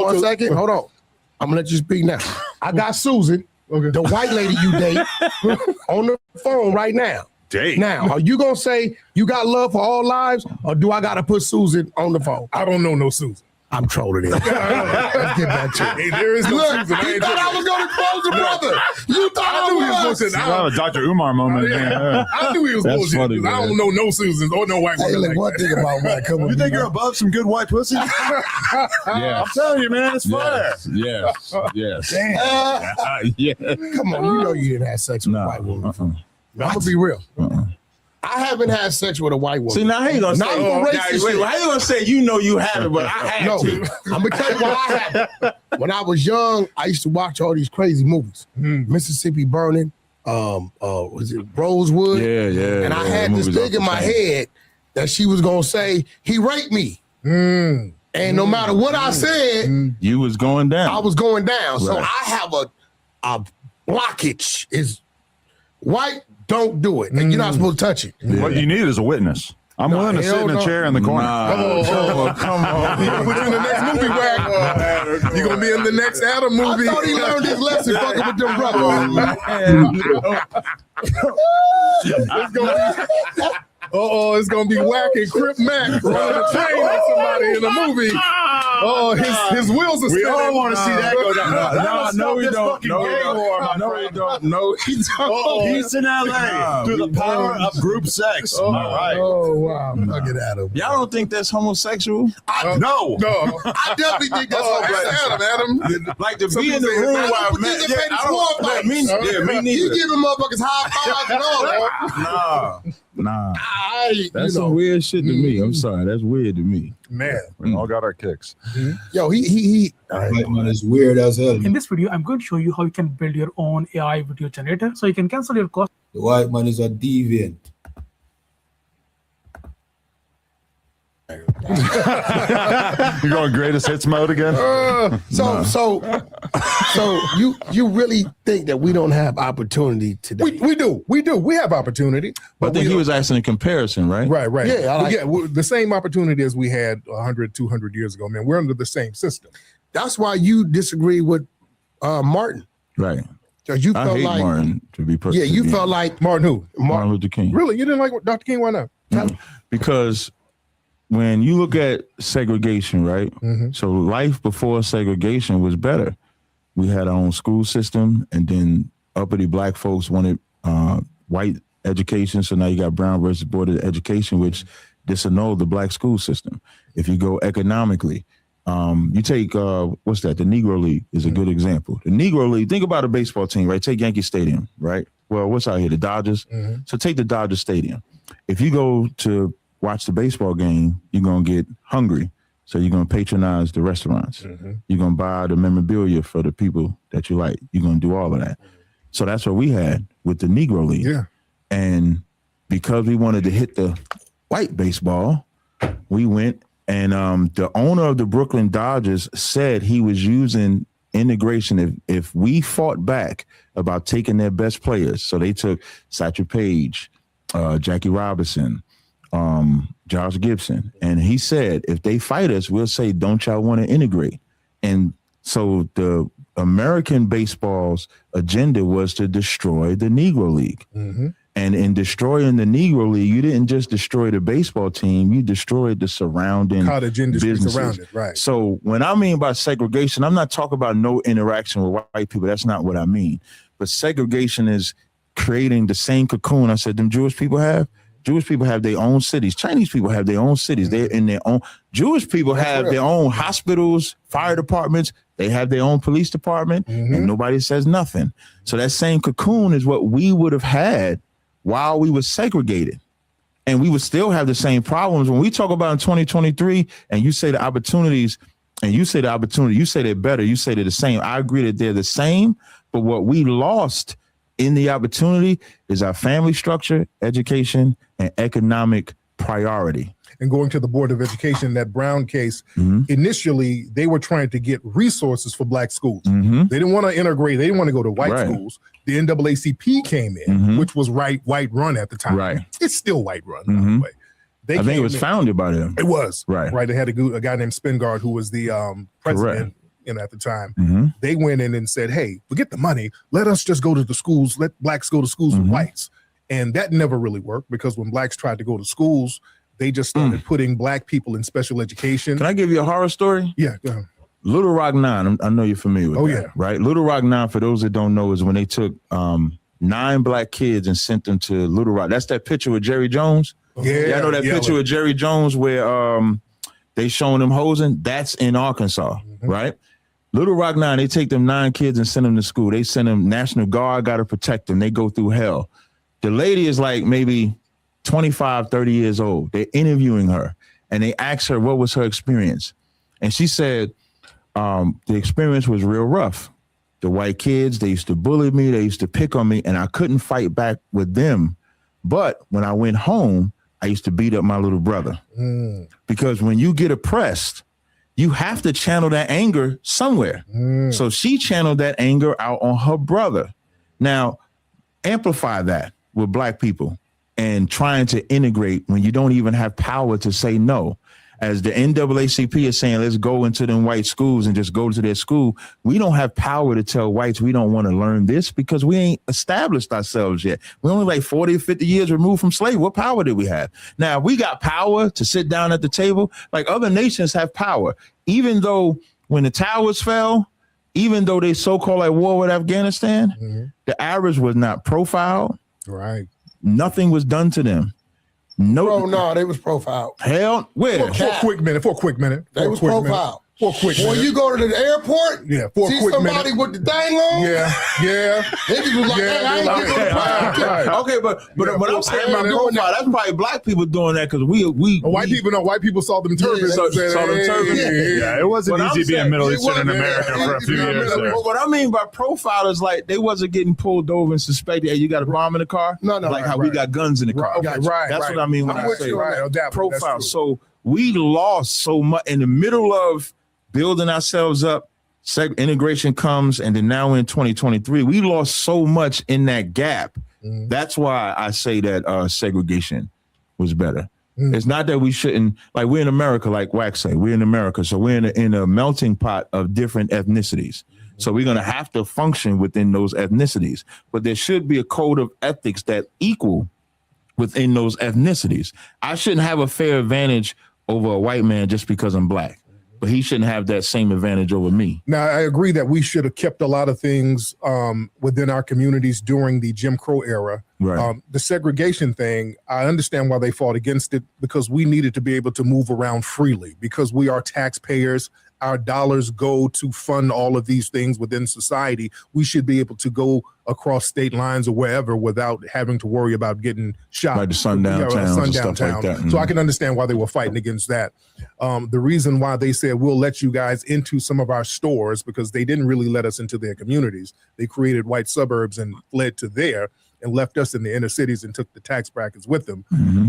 1 second. Hold on. I'm gonna let you speak now. I got Susan, the white lady you date, on the phone right now. Date. Now, are you gonna say you got love for all lives, or do I gotta put Susan on the phone? I don't know no Susan. I'm trolling it. Let's get back to it. Hey, there is no Susan. He thought I was gonna close the brother. You thought I knew he was was. bullshitting. A Dr. Umar moment. Yeah. I knew he was bullshitting. funny, I don't know no Susans or no white Hey, women. look, like one that. thing about Wack, come on. You think you're above some good white pussy? I'm telling you, man, it's fire. Yes. Yeah. Come on, you know you didn't have sex with a white woman. I'm gonna be real. I haven't had sex with a white woman. See, now how you gonna Not say? for racist Wait, shit. how you gonna say you know you have it, but I had No, to? I'm gonna tell you why I haven't. When I was young, I used to watch all these crazy movies. Mississippi Burning, was it Rosewood? Yeah. And I had this thing in my head that she was gonna say he raped me. And no matter what I said, You was going down. I was going down. So Right. I have a blockage. Is white, don't do it. And you're not supposed to touch it. What you need is a witness. I'm willing to sit in a chair in the corner. Come on. He gonna put you in the next movie, Wack. You're gonna be in the next Adam movie. I thought he learned his lesson fucking with them brothers. It's gonna be Wack and Crip Mac running a train on somebody in a movie. Oh, his wheels are spinning. We all want to see that go down. No, we don't. No, we don't. He's in LA through the power of group sex. All right. Oh, wow. Look at Adam. Y'all don't think that's homosexual? No. I definitely think that's all right. Adam. Like to be in the room while I don't participate in sword fights. me You neither. giving motherfuckers high fives and all that. Nah. That's you some know. weird shit to me. I'm sorry. That's weird to me. Man. We all got our kicks. Yo, he White man is weird as hell. In this video, I'm going to show you how you can build your own AI video generator so you can cancel your cost. The white man is a deviant. You going greatest hits mode again? So you really think that we don't have opportunity today? We do. We have opportunity. But I think he was asking a comparison, right? Right. Yeah, I like the same opportunity as we had 100, 200 years ago, man. We're under the same system. That's why you disagree with Martin. Right. Because you I felt hate like Martin, to be perfect. Yeah, you felt like Martin who? Martin Luther King. Really? You didn't like Dr. King? Why not? Because when you look at segregation, right? So life before segregation was better. We had our own school system, and then uppity black folks wanted white education. So now you got Brown versus Board of Education, which disannulled the black school system. If you go economically, you take, what's that? The Negro League is a good example. The Negro League, think about a baseball team, right? Take Yankee Stadium, right? Well, what's out here? The Dodgers. So take the Dodger Stadium. If you go to watch the baseball game, you're going to get hungry. So you're going to patronize the restaurants. You're going to buy the memorabilia for the people that you like. You're going to do all of that. So that's what we had with the Negro League. Yeah. And because we wanted to hit the white baseball, we went and the owner of the Brooklyn Dodgers said he was using integration. If we fought back about taking their best players, so they took Satchel Paige, Jackie Robinson, Josh Gibson, and he said, if they fight us, we'll say, don't y'all want to integrate? And so the American baseball's agenda was to destroy the Negro League. And in destroying the Negro League, you didn't just destroy the baseball team, you destroyed the surrounding cottage industry businesses. around it, right? So when I mean by segregation, I'm not talking about no interaction with white people. That's not what I mean. But segregation is creating the same cocoon I said them Jewish people have. Jewish people have their own cities. Chinese people have their own cities. They're in their own. Jewish people have their own hospitals, fire departments. They have their own police department, and nobody says nothing. So that same cocoon is what we would have had while we were segregated. And we would still have the same problems. When we talk about in 2023, and you say the opportunities, and you say the opportunity, you say they're better, you say they're the same. I agree that they're the same, but what we lost in the opportunity is our family structure, education, and economic priority. And going to the Board of Education, that Brown case, initially they were trying to get resources for black schools. They didn't want to integrate. They didn't want to go to white schools. The NAACP came in, which was white run at the time. Right. It's still white run, by the way. I think it was founded by them. It was. Right. They had a guy named Spingard who was the president at the time, they went in and said, hey, forget the money. Let us just go to the schools. Let blacks go to schools with whites. And that never really worked because when blacks tried to go to schools, they just started putting black people in special education. Can I give you a horror story? Yeah. Go ahead. Little Rock 9, I know you're familiar with that, right? Little Rock 9, for those that don't know, is when they took 9 black kids and sent them to Little Rock. That's that picture with Jerry Jones. Yeah, I know that picture with Jerry Jones where they showing them hosing. That's in Arkansas, right? Little Rock 9, they take them 9 kids and send them to school. They send them National Guard, got to protect them. They go through hell. The lady is like maybe 25, 30 years old. They're interviewing her and they asked her what was her experience. And she said the experience was real rough. The white kids, they used to bully me. They used to pick on me and I couldn't fight back with them. But when I went home, I used to beat up my little brother. Because when you get oppressed, you have to channel that anger somewhere. So she channeled that anger out on her brother. Now, amplify that with black people and trying to integrate when you don't even have power to say no. As the NAACP is saying, let's go into them white schools and just go to their school. We don't have power to tell whites we don't want to learn this because we ain't established ourselves yet. We're only like 40 or 50 years removed from slavery. What power do we have? Now, we got power to sit down at the table. Like other nations have power. Even though when the towers fell, even though they so-called at war with Afghanistan, the Arabs was not profiled. Right. Nothing was done to them. No, they was profiled. Hell, where? For a quick minute. They was profiled. For a quick minute. When you go to the airport, for a quick somebody minute. with the thing on. Niggas was like, hey, I ain't getting no profile. Okay, but when I'm saying about profile, that's probably black people doing that because white people saw them turbans. Saw them turbans. Yeah, it wasn't easy being Middle Eastern in America for a few years there. What I mean by profile is like they wasn't getting pulled over and suspected, hey, you got a bomb in the car? No. Like how we got guns in the car. Right. That's what I mean when I say profile. So So we lost so much in the middle of building ourselves up. Integration comes, and then now in 2023, we lost so much in that gap. That's why I say that segregation was better. It's not that we shouldn't, like we're in America, like Wack say, we're in America. So we're in a melting pot of different ethnicities. So we're going to have to function within those ethnicities. But there should be a code of ethics that equal within those ethnicities. I shouldn't have a fair advantage over a white man just because I'm black. But he shouldn't have that same advantage over me. Now, I agree that we should have kept a lot of things within our communities during the Jim Crow era. Right. The segregation thing, I understand why they fought against it, because we needed to be able to move around freely because we are taxpayers. Our dollars go to fund all of these things within society. We should be able to go across state lines or wherever without having to worry about getting shot. Like the sundown towns and stuff like that. So I can understand why they were fighting against that. The reason why they said, we'll let you guys into some of our stores, because they didn't really let us into their communities. They created white suburbs and fled to there and left us in the inner cities and took the tax brackets with them.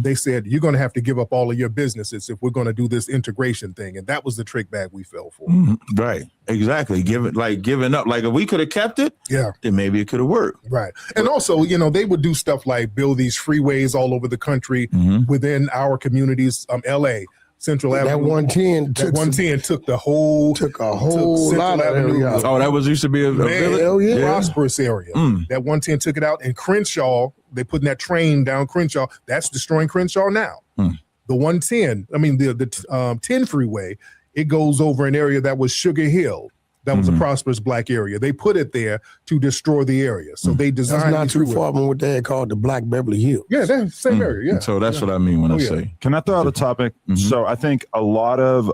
They said, you're going to have to give up all of your businesses if we're going to do this integration thing. And that was the trick bag we fell for. Right. Exactly. Giving up. Like if we could have kept it, then maybe it could have worked. Right. And also, they would do stuff like build these freeways all over the country within our communities. LA, Central Avenue. That 110 took a whole lot of area. Oh, that was used to be a village? Prosperous area. That 110 took it out. And Crenshaw, they putting that train down Crenshaw. That's destroying Crenshaw now. The 110, the 10 freeway, it goes over an area that was Sugar Hill. That was a prosperous black area. They put it there to destroy the area. So they designed. That's not too far from what they had called the Black Beverly Hills. Yeah, that's the same area. Yeah. So that's what I mean when I say. Can I throw out a topic? So I think a lot of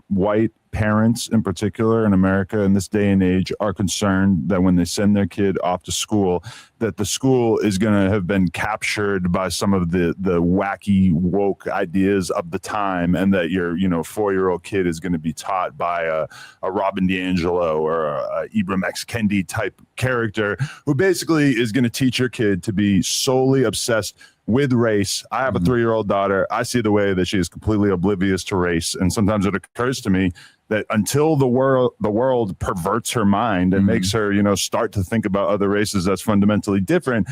white parents in particular in America in this day and age are concerned that when they send their kid off to school, that the school is going to have been captured by some of the wacky woke ideas of the time, and that your 4-year-old kid is going to be taught by a Robin DiAngelo or a Ibram X Kendi type character who basically is going to teach your kid to be solely obsessed with race. I have a 3-year-old daughter. I see the way that she is completely oblivious to race, and sometimes it occurs to me that until the world perverts her mind and makes her, start to think about other races that's fundamentally different,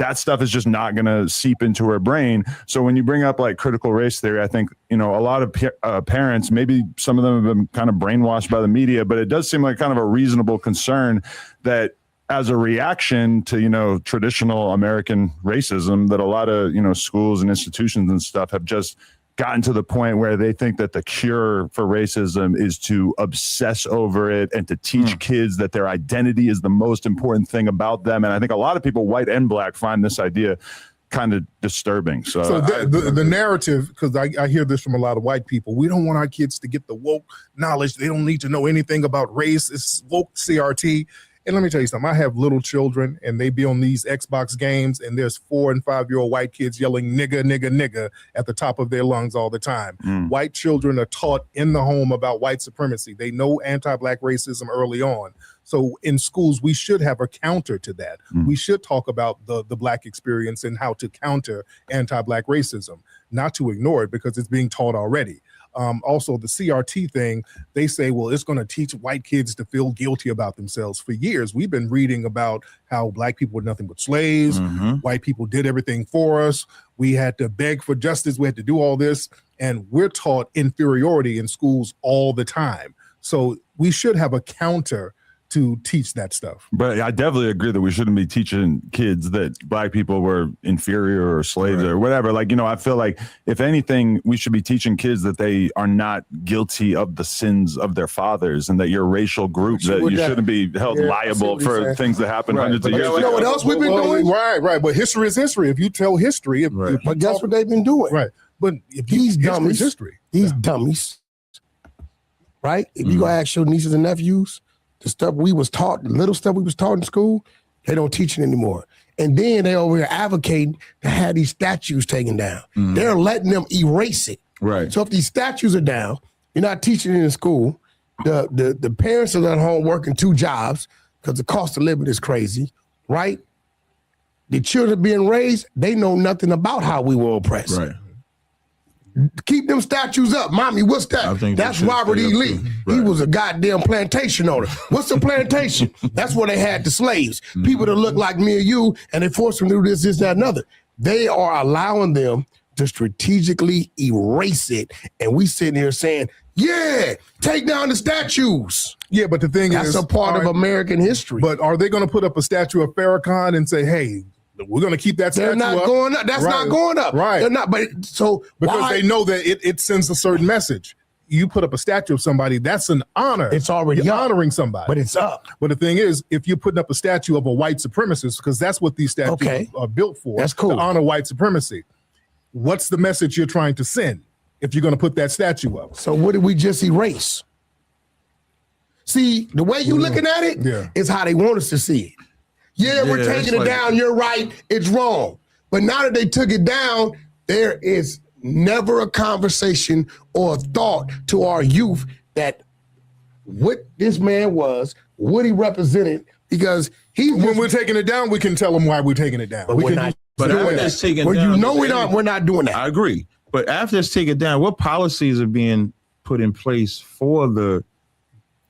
that stuff is just not going to seep into her brain. So when you bring up like critical race theory, I think, you know, a lot of parents, maybe some of them have been kind of brainwashed by the media, but it does seem like kind of a reasonable concern that as a reaction to, you know, traditional American racism, that a lot of, you know, schools and institutions and stuff have just gotten to the point where they think that the cure for racism is to obsess over it and to teach kids that their identity is the most important thing about them. And I think a lot of people, white and black, find this idea kind of disturbing. So the narrative, because I hear this from a lot of white people, we don't want our kids to get the woke knowledge. They don't need to know anything about race. It's woke CRT. And let me tell you something. I have little children, and they be on these Xbox games, and there's 4- and 5-year-old white kids yelling nigga, nigga, nigga at the top of their lungs all the time. White children are taught in the home about white supremacy. They know anti-black racism early on. So in schools, we should have a counter to that. We should talk about the black experience and how to counter anti-black racism, not to ignore it because it's being taught already. Also, the CRT thing, they say, well, it's going to teach white kids to feel guilty about themselves. For years, we've been reading about how black people were nothing but slaves. White people did everything for us. We had to beg for justice. We had to do all this. And we're taught inferiority in schools all the time. So we should have a counter to teach that stuff. But I definitely agree that we shouldn't be teaching kids that black people were inferior or slaves or whatever. Like, you know, I feel like if anything, we should be teaching kids that they are not guilty of the sins of their fathers and that your racial group, that you shouldn't be held liable for things that happened hundreds of years ago. You know what else we've been doing? Right. But history is history. If you tell history, but guess what they've been doing? Right. But if these dummies, these dummies, right? If you go ask your nieces and nephews, the stuff we was taught, the little stuff we was taught in school, they don't teach it anymore. And then they over here advocating to have these statues taken down. They're letting them erase it. Right. So if these statues are down, you're not teaching it in school. The parents are at home working 2 jobs because the cost of living is crazy, right? The children being raised, they know nothing about how we were oppressed. Right. Keep them statues up. Mommy, what's that? That's Robert E. Lee. Right. He was a goddamn plantation owner. What's a plantation? That's where they had the slaves. People that look like me and you, and they forced them to do this, that, and another. They are allowing them to strategically erase it. And we sitting here saying, yeah, take down the statues. Yeah, but the thing is, that's a part of American history. But are they going to put up a statue of Farrakhan and say, hey, we're going to keep that statue up? They're not going up. That's not going up. Right. They're not. But so because they know that it sends a certain message. You put up a statue of somebody, that's an honor. It's already You're honoring somebody. But it's up. But the thing is, if you're putting up a statue of a white supremacist, because that's what these statues are built for, that's cool. To honor white supremacy. What's the message you're trying to send if you're going to put that statue up? So what did we just erase? See, the way you looking at it is how they want us to see it. Yeah, we're taking it down. You're right. It's wrong. But now that they took it down, there is never a conversation or a thought to our youth that what this man was, what he represented, because when we're taking it down, we can tell them why we're taking it down. But we're not. But after it's taken down, we're not doing that. I agree. But after it's taken down, what policies are being put in place for the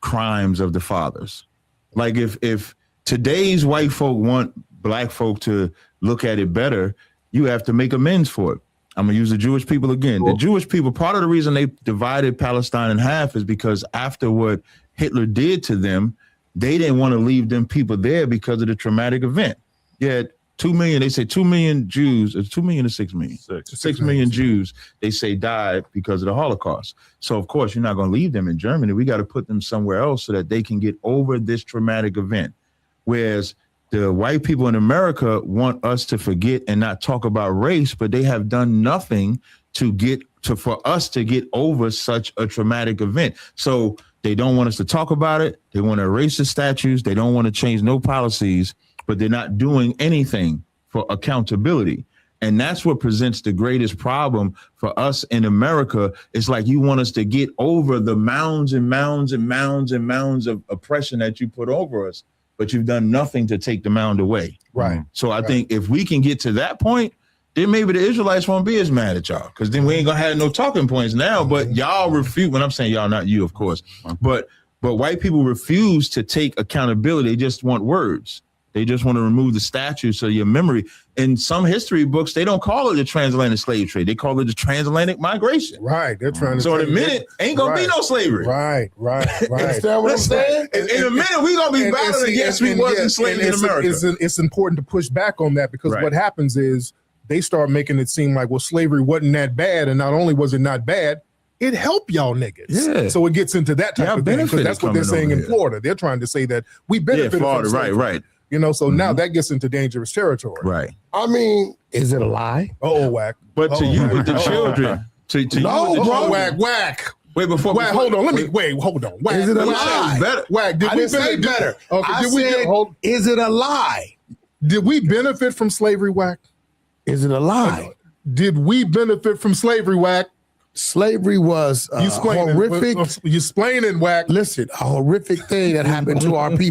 crimes of the fathers? Like if today's white folk want black folk to look at it better, you have to make amends for it. I'm going to use the Jewish people again. The Jewish people, part of the reason they divided Palestine in half is because after what Hitler did to them, they didn't want to leave them people there because of the traumatic event. Yet 2 million, they say 2 million Jews, 2 million or 6 million? 6 million Jews, they say died because of the Holocaust. So of course, you're not going to leave them in Germany. We got to put them somewhere else so that they can get over this traumatic event. Whereas the white people in America want us to forget and not talk about race, but they have done nothing for us to get over such a traumatic event. So they don't want us to talk about it. They want to erase the statues. They don't want to change no policies, but they're not doing anything for accountability. And that's what presents the greatest problem for us in America. It's like you want us to get over the mounds and mounds and mounds and mounds of oppression that you put over us, but you've done nothing to take the mound away. Right. So I think if we can get to that point, then maybe the Israelites won't be as mad at y'all, because then we ain't gonna have no talking points now. But y'all refuse. When I'm saying y'all, not you, of course. But white people refuse to take accountability. They just want words. They just want to remove the statue so your memory. In some history books, they don't call it the transatlantic slave trade. They call it the transatlantic migration. Right. They're trying to. So in a minute, ain't gonna be no slavery. Right. Understand what I'm saying? In a minute, we're gonna be battling against we wasn't slaves in America. It's important to push back on that because what happens is they start making it seem like, well, slavery wasn't that bad, and not only was it not bad, it helped y'all niggas. Yeah. So it gets into that type of thing because that's what they're saying in Florida. They're trying to say that we benefited Florida, from slavery. right. You know, so now that gets into dangerous territory. Right. I mean, is it a lie? Wack. But to you with the children, to you with the children. Wack. Wait, before hold on. Hold on. Wack. Is it a lie? Better. Wack, did I we didn't say better. Okay, I said, is it a lie? Did we benefit from slavery, Wack? Is it a lie? Did we benefit from slavery, Wack? Slavery was horrific. You explaining, Wack. Listen, a horrific thing that happened to our people.